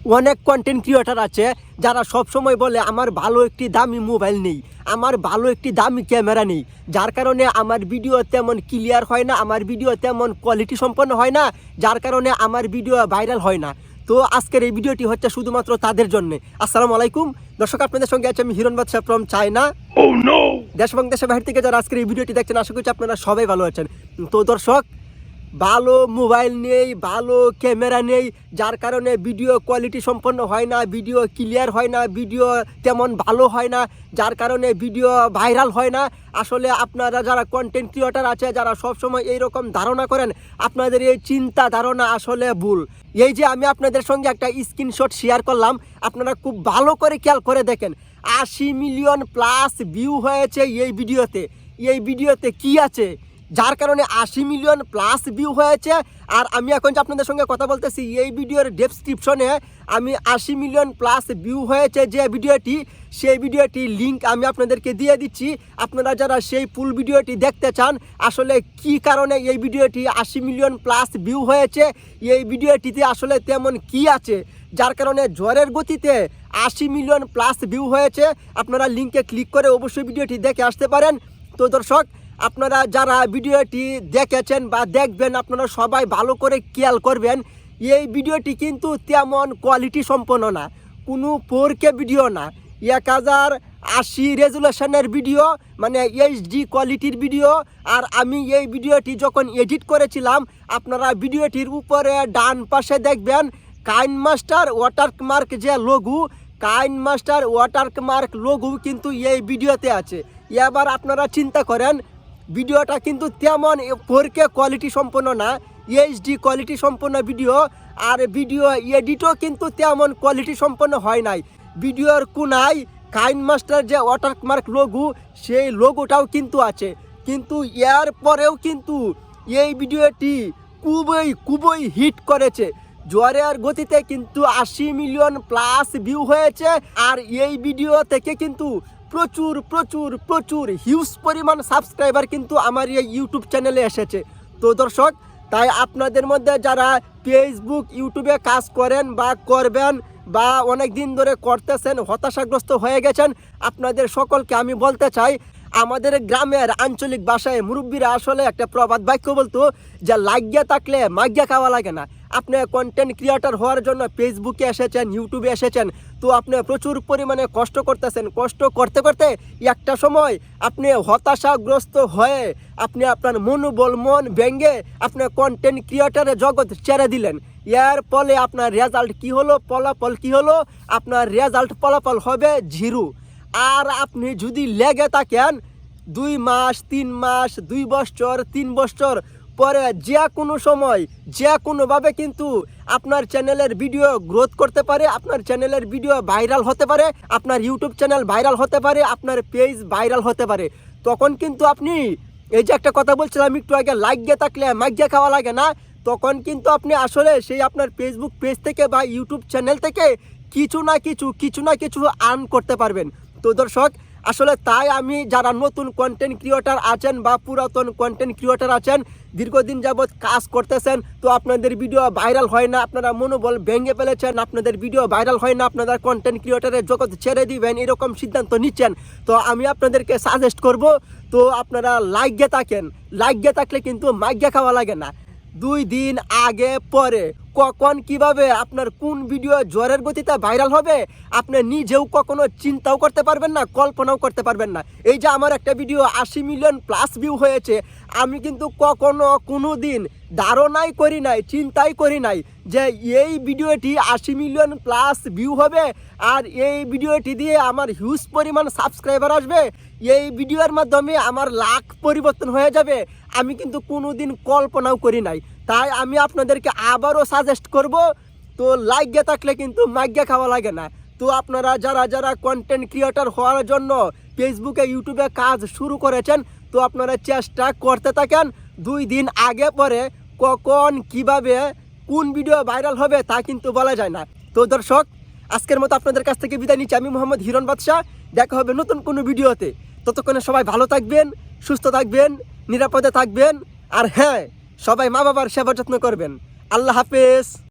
অনেক content creator আছে যারা সব সময় বলে আমার ভালো একটি দামি মোবাইল নেই, আমার ভালো একটি দামি ক্যামেরা নেই, যার কারণে আমার ভিডিও তেমন ক্লিয়ার হয় না, আমার ভিডিও তেমন কোয়ালিটি সম্পন্ন হয় না, যার কারণে আমার ভিডিও ভাইরাল হয় না। তো আজকের এই ভিডিওটি হচ্ছে শুধুমাত্র তাদের জন্য। আসসালামু আলাইকুম দর্শক, আপনাদের সঙ্গে আছে আমি হিরণ বাদশা ফ্রম চায়না। দেশ এবং দেশের বাইরে থেকে যারা আজকের এই ভিডিওটি দেখছেন, আশা করছি আপনারা সবাই ভালো আছেন। তো দর্শক, ভালো মোবাইল নেই, ভালো ক্যামেরা নেই, যার কারণে ভিডিও কোয়ালিটি সম্পন্ন হয় না, ভিডিও ক্লিয়ার হয় না, ভিডিও তেমন ভালো হয় না, যার কারণে ভিডিও ভাইরাল হয় না। আসলে আপনারা যারা কন্টেন্ট ক্রিয়েটার আছে, যারা সবসময় এইরকম ধারণা করেন, আপনাদের এই চিন্তা ধারণা আসলে ভুল। এই যে আমি আপনাদের সঙ্গে একটা স্ক্রিনশট শেয়ার করলাম, আপনারা খুব ভালো করে খেয়াল করে দেখেন, 80 মিলিয়ন প্লাস ভিউ হয়েছে এই ভিডিওতে। এই ভিডিওতে কি আছে যার কারণে 80 মিলিয়ন প্লাস ভিউ হয়েছে? আর আমি এখন যে আপনাদের সঙ্গে কথা বলতেছি, এই ভিডিওর ডেসক্রিপশনে আমি 80 মিলিয়ন প্লাস ভিউ হয়েছে যে ভিডিওটি, সেই ভিডিওটি লিঙ্ক আমি আপনাদেরকে দিয়ে দিচ্ছি। আপনারা যারা সেই ফুল ভিডিওটি দেখতে চান, আসলে কি কারণে এই ভিডিওটি 80 মিলিয়ন প্লাস ভিউ হয়েছে, এই ভিডিওটিতে আসলে তেমন কি আছে যার কারণে ঝড়ের গতিতে 80 মিলিয়ন প্লাস ভিউ হয়েছে, আপনারা লিঙ্কে ক্লিক করে অবশ্যই ভিডিওটি দেখে আসতে পারেন। তো দর্শক, আপনারা যারা ভিডিওটি দেখেছেন বা দেখবেন, আপনারা সবাই ভালো করে খেয়াল করবেন, এই ভিডিওটি কিন্তু তেমন কোয়ালিটি সম্পন্ন না, কোনো 4K ভিডিও না, 1080 রেজুলেশনের ভিডিও, মানে এইচডি কোয়ালিটির ভিডিও। আর আমি এই ভিডিওটি যখন এডিট করেছিলাম, আপনারা ভিডিওটির উপরে ডান পাশে দেখবেন কাইনমাস্টার ওয়াটারমার্ক যে লোগো, কাইনমাস্টার ওয়াটারমার্ক লোগো কিন্তু এই ভিডিওতে আছে। এবার আপনারা চিন্তা করেন, ভিডিওটা কিন্তু তেমন 4K কোয়ালিটি সম্পন্ন না, এইচডি কোয়ালিটি সম্পন্ন ভিডিও। আর ভিডিও এডিটও কিন্তু তেমন কোয়ালিটি সম্পন্ন হয় নাই। ভিডিওর কোনায় কাইনমাস্টার যে ওয়াটারমার্ক লোগো, সেই লোগোটাও কিন্তু আছে, কিন্তু এর পরেও কিন্তু এই ভিডিওটি খুবই হিট করেছে। ঝড়ের গতিতে কিন্তু 80 মিলিয়ন প্লাস ভিউ হয়েছে। আর এই ভিডিও থেকে কিন্তু প্রচুর প্রচুর প্রচুর হিউজ পরিমাণ সাবস্ক্রাইবার কিন্তু আমার এই ইউটিউব চ্যানেলে এসেছে। তো দর্শক, তাই আপনাদের মধ্যে যারা ফেসবুক ইউটিউবে কাজ করেন বা করবেন বা অনেক দিন ধরে করতেছেন, হতাশাগ্রস্ত হয়ে গেছেন, আপনাদের সকলকে আমি বলতে চাই, আমাদের গ্রামের আঞ্চলিক ভাষায় মুরব্বীরা আসলে একটা প্রবাদ বাক্য বলতো যে লাগিয়া থাকলে মাগিয়া খাওয়া লাগে না। আপনি কন্টেন্ট ক্রিয়েটর হওয়ার জন্য ফেসবুকে এসেছেন, ইউটিউবে এসেছেন, তো আপনি প্রচুর পরিমাণে কষ্ট করতেছেন। কষ্ট করতে করতে একটা সময় আপনি হতাশাগ্রস্ত হয়ে আপনি আপনার মন ভেঙে আপনি কন্টেন্ট ক্রিয়েটরের জগৎ ছেড়ে দিলেন। এর ফলে আপনার রেজাল্ট কি হলো, ফলাফল কি হলো? আপনার রেজাল্ট ফলাফল হবে 0। আর আপনি যদি লেগে থাকেন 2 মাস, 3 মাস, 2 বছর, 3 বছর পরে যে কোনো সময় যে কোনোভাবে কিন্তু আপনার চ্যানেলের ভিডিও গ্রোথ করতে পারে, আপনার চ্যানেলের ভিডিও ভাইরাল হতে পারে, আপনার ইউটিউব চ্যানেল ভাইরাল হতে পারে, আপনার পেজ ভাইরাল হতে পারে। তখন কিন্তু আপনি, এই যে একটা কথা বলছিলাম একটু আগে, লাগিয়ে থাকলে মাগিয়া খাওয়া লাগে না, তখন কিন্তু আপনি আসলে সেই আপনার ফেসবুক পেজ থেকে বা ইউটিউব চ্যানেল থেকে কিছু না কিছু আর্ন করতে পারবেন। তো দর্শক, আসলে তাই আমি যারা নতুন কন্টেন্ট ক্রিয়েটর আছেন বা পুরাতন কন্টেন্ট ক্রিয়েটর আছেন, দীর্ঘদিন যাবৎ কাজ করতেছেন, তো আপনাদের ভিডিও ভাইরাল হয় না, আপনারা মনোবল ভেঙে ফেলেছেন, আপনাদের ভিডিও ভাইরাল হয় না, আপনারা কন্টেন্ট ক্রিয়েটরের জগৎ ছেড়ে দিবেন, এরকম সিদ্ধান্ত নিচ্ছেন, তো আমি আপনাদেরকে সাজেস্ট করব, তো আপনারা লাগিয়ে থাকলে কিন্তু মাগিয়া খাওয়া লাগে না। 2 দিন আগে পরে কখন কিভাবে আপনার কোন ভিডিও ঝড়ের গতিতে ভাইরাল হবে, আপনি নিজেও কখনো চিন্তাও করতে পারবেন না, কল্পনাও করতে পারবেন না। এই যে আমার একটা ভিডিও 80 মিলিয়ন প্লাস ভিউ হয়েছে, আমি কিন্তু কখনো কোনো দিন ধারণাই করি নাই, চিন্তাই করি নাই যে এই ভিডিওটি 80 মিলিয়ন প্লাস ভিউ হবে আর এই ভিডিওটি দিয়ে আমার হিউজ পরিমাণ সাবস্ক্রাইবার আসবে, এই ভিডিওর মাধ্যমে আমার লাখ পরিবর্তন হয়ে যাবে, আমি কিন্তু কোনো দিন কল্পনাও করি নাই। তাই আমি আপনাদেরকে আবারও সাজেস্ট করব, তো লাগিয়ে থাকলে কিন্তু মাগিয়া খাওয়া লাগে না। তো আপনারা যারা কন্টেন্ট ক্রিয়েটর হওয়ার জন্য ফেসবুকে ইউটিউবে কাজ শুরু করেছেন, তো আপনারা চেষ্টা করতে থাকেন। 2 দিন আগে পরে কখন কিভাবে কোন ভিডিও ভাইরাল হবে তা কিন্তু বলা যায় না। তো দর্শক, আজকের মতো আপনাদের কাছ থেকে বিদায় নিচ্ছি, আমি মোহাম্মদ হিরণ বাদশা। দেখা হবে নতুন কোনো ভিডিওতে। ততক্ষণে সবাই ভালো থাকবেন, সুস্থ থাকবেন, নিরাপদে থাকবেন, আর হ্যাঁ, সবাই মা বাবার সেবা যত্ন করবেন। আল্লাহ হাফেজ।